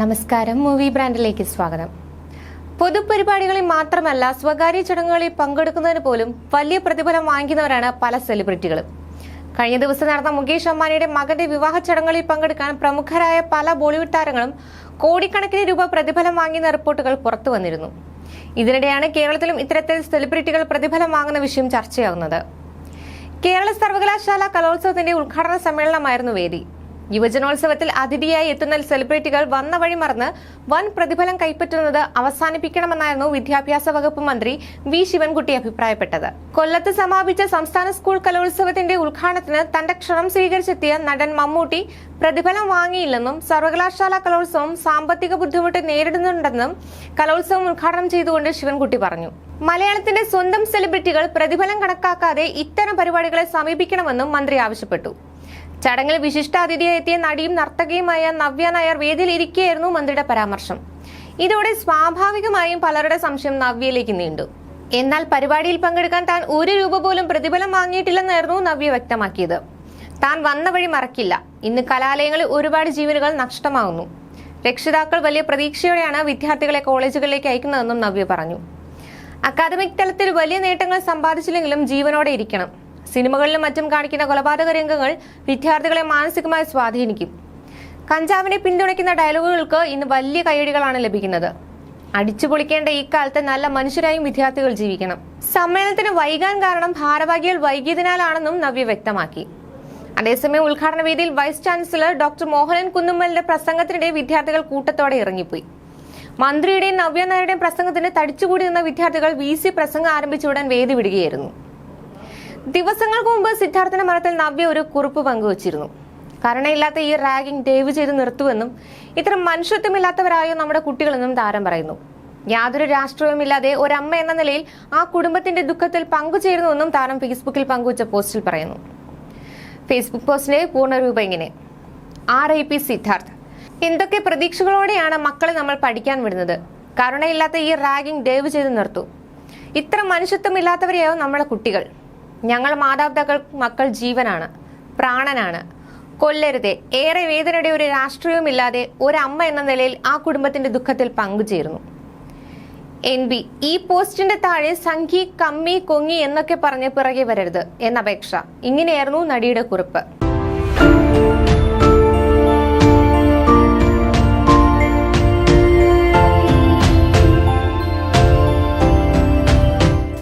നമസ്കാരം, മൂവി ബ്രാൻഡിലേക്ക് സ്വാഗതം. പൊതുപരിപാടികളിൽ മാത്രമല്ല, സ്വകാര്യ ചടങ്ങുകളിൽ പങ്കെടുക്കുന്നതിന് പോലും വലിയ പ്രതിഫലം വാങ്ങിക്കുന്നവരാണ് പല സെലിബ്രിറ്റികളും. കഴിഞ്ഞ ദിവസം നടന്ന മുകേഷ് അംബാനിയുടെ മകന്റെ വിവാഹ ചടങ്ങുകളിൽ പങ്കെടുക്കാൻ പ്രമുഖരായ പല ബോളിവുഡ് താരങ്ങളും കോടിക്കണക്കിന് രൂപ പ്രതിഫലം വാങ്ങിയെന്ന റിപ്പോർട്ടുകൾ പുറത്തു വന്നിരുന്നു. ഇതിനിടെയാണ് കേരളത്തിലും ഇത്തരത്തിൽ സെലിബ്രിറ്റികൾ പ്രതിഫലം വാങ്ങുന്ന വിഷയം ചർച്ചയാകുന്നത്. കേരള സർവകലാശാല കലോത്സവത്തിന്റെ ഉദ്ഘാടന സമ്മേളനമായിരുന്നു വേദി. യുവജനോത്സവത്തിൽ അതിഥിയായി എത്തുന്ന സെലിബ്രിറ്റികൾ വന്ന വഴി മറന്ന് വൻ പ്രതിഫലം കൈപ്പറ്റുന്നത് അവസാനിപ്പിക്കണമെന്നായിരുന്നു വിദ്യാഭ്യാസ വകുപ്പ് മന്ത്രി വി ശിവൻകുട്ടി അഭിപ്രായപ്പെട്ടത്. കൊല്ലത്ത് സമാപിച്ച സംസ്ഥാന സ്കൂൾ കലോത്സവത്തിന്റെ ഉദ്ഘാടനത്തിന് തന്റെ ക്ഷണം സ്വീകരിച്ചെത്തിയ നടൻ മമ്മൂട്ടി പ്രതിഫലം വാങ്ങിയില്ലെന്നും സർവകലാശാല കലോത്സവം സാമ്പത്തിക ബുദ്ധിമുട്ട് നേരിടുന്നുണ്ടെന്നും കലോത്സവം ഉദ്ഘാടനം ചെയ്തുകൊണ്ട് ശിവൻകുട്ടി പറഞ്ഞു. മലയാളത്തിന്റെ സ്വന്തം സെലിബ്രിറ്റികൾ പ്രതിഫലം കണക്കാക്കാതെ ഇത്തരം പരിപാടികളെ സമീപിക്കണമെന്നും മന്ത്രി ആവശ്യപ്പെട്ടു. ചടങ്ങിൽ വിശിഷ്ടാതിഥിയായി എത്തിയ നടിയും നർത്തകിയുമായ നവ്യ നായർ വേദിയിൽ ഇരിക്കുകയായിരുന്നു മന്ത്രിയുടെ പരാമർശം. ഇതോടെ സ്വാഭാവികമായും പലരുടെ സംശയം നവ്യയിലേക്ക് നീണ്ടു. എന്നാൽ പരിപാടിയിൽ പങ്കെടുക്കാൻ താൻ ഒരു രൂപ പോലും പ്രതിഫലം വാങ്ങിയിട്ടില്ലെന്നായിരുന്നു നവ്യ വ്യക്തമാക്കിയത്. താൻ വന്ന വഴി മറക്കില്ല. ഇന്ന് കലാലയങ്ങളിൽ ഒരുപാട് ജീവനുകൾ നഷ്ടമാകുന്നു. രക്ഷിതാക്കൾ വലിയ പ്രതീക്ഷയോടെയാണ് വിദ്യാർത്ഥികളെ കോളേജുകളിലേക്ക് അയക്കുന്നതെന്നും നവ്യ പറഞ്ഞു. അക്കാദമിക് തലത്തിൽ വലിയ നേട്ടങ്ങൾ സമ്പാദിച്ചില്ലെങ്കിലും ജീവനോടെ ഇരിക്കണം. സിനിമകളിലും മറ്റും കാണിക്കുന്ന കൊലപാതക രംഗങ്ങൾ വിദ്യാർത്ഥികളെ മാനസികമായി സ്വാധീനിക്കും. കഞ്ചാവിനെ പിന്തുണയ്ക്കുന്ന ഡയലോഗുകൾക്ക് ഇന്ന് വലിയ കയ്യടികളാണ് ലഭിക്കുന്നത്. അടിച്ചു പൊളിക്കേണ്ട ഈ കാലത്ത് നല്ല മനുഷ്യരായും വിദ്യാർത്ഥികൾ ജീവിക്കണം. സമ്മേളനത്തിന് വൈകാൻ കാരണം ഭാരവാഹികൾ വൈകിയതിനാലാണെന്നും നവ്യ വ്യക്തമാക്കി. അതേസമയം ഉദ്ഘാടന വേദിയിൽ വൈസ് ചാൻസലർ ഡോക്ടർ മോഹനൻ കുന്നുമ്മലിന്റെ പ്രസംഗത്തിനിടെ വിദ്യാർത്ഥികൾ കൂട്ടത്തോടെ ഇറങ്ങിപ്പോയി. മന്ത്രിയുടെയും നവ്യ നായരുടെയും പ്രസംഗത്തിന് തടിച്ചുകൂടി നിന്ന വിദ്യാർത്ഥികൾ VC പ്രസംഗം ആരംഭിച്ച ഉടൻ വേദി വിടുകയായിരുന്നു. ദിവസങ്ങൾക്ക് മുമ്പ് സിദ്ധാർത്ഥന മഠത്തിൽ നവ്യ ഒരു കുറിപ്പ് പങ്കുവച്ചിരുന്നു. കരുണയില്ലാത്ത ഈ റാഗിംഗ് ദയവ് ചെയ്ത് നിർത്തുവെന്നും ഇത്തരം മനുഷ്യത്വമില്ലാത്തവരായോ നമ്മുടെ കുട്ടികളെന്നും താരം പറയുന്നു. യാതൊരു രാഷ്ട്രീയവുമില്ലാതെ ഒരമ്മ എന്ന നിലയിൽ ആ കുടുംബത്തിന്റെ ദുഃഖത്തിൽ പങ്കുചേരുന്നുവെന്നും താരം ഫേസ്ബുക്കിൽ പങ്കുവച്ച പോസ്റ്റിൽ പറയുന്നു. ഫേസ്ബുക്ക് പോസ്റ്റിന്റെ പൂർണ്ണരൂപം ഇങ്ങനെ: RIP സിദ്ധാർത്ഥ്. എന്തൊക്കെ പ്രതീക്ഷകളോടെയാണ് മക്കളെ നമ്മൾ പഠിക്കാൻ വിടുന്നത്. കരുണയില്ലാത്ത ഈ റാഗിംഗ് ദയവ് ചെയ്ത് നിർത്തൂ. ഇത്ര മനുഷ്യത്വമില്ലാത്തവരെയോ നമ്മുടെ കുട്ടികൾ. ഞങ്ങൾ മാതാപിതാക്കൾ മക്കൾ ജീവനാണ്, പ്രാണനാണ്. കൊല്ലരുതേ. ഏറെ വേദനയുടെ ഒരു രാഷ്ട്രീയവുമില്ലാതെ ഒരമ്മ എന്ന നിലയിൽ ആ കുടുംബത്തിന്റെ ദുഃഖത്തിൽ പങ്കുചേരുന്നു. NB. ഈ പോസ്റ്റിന്റെ താഴെ സംഘി, കമ്മി, കൊങ്ങി എന്നൊക്കെ പറഞ്ഞ് പിറകെ വരരുത് എന്നപേക്ഷ. ഇങ്ങനെയായിരുന്നു നടിയുടെ കുറിപ്പ്.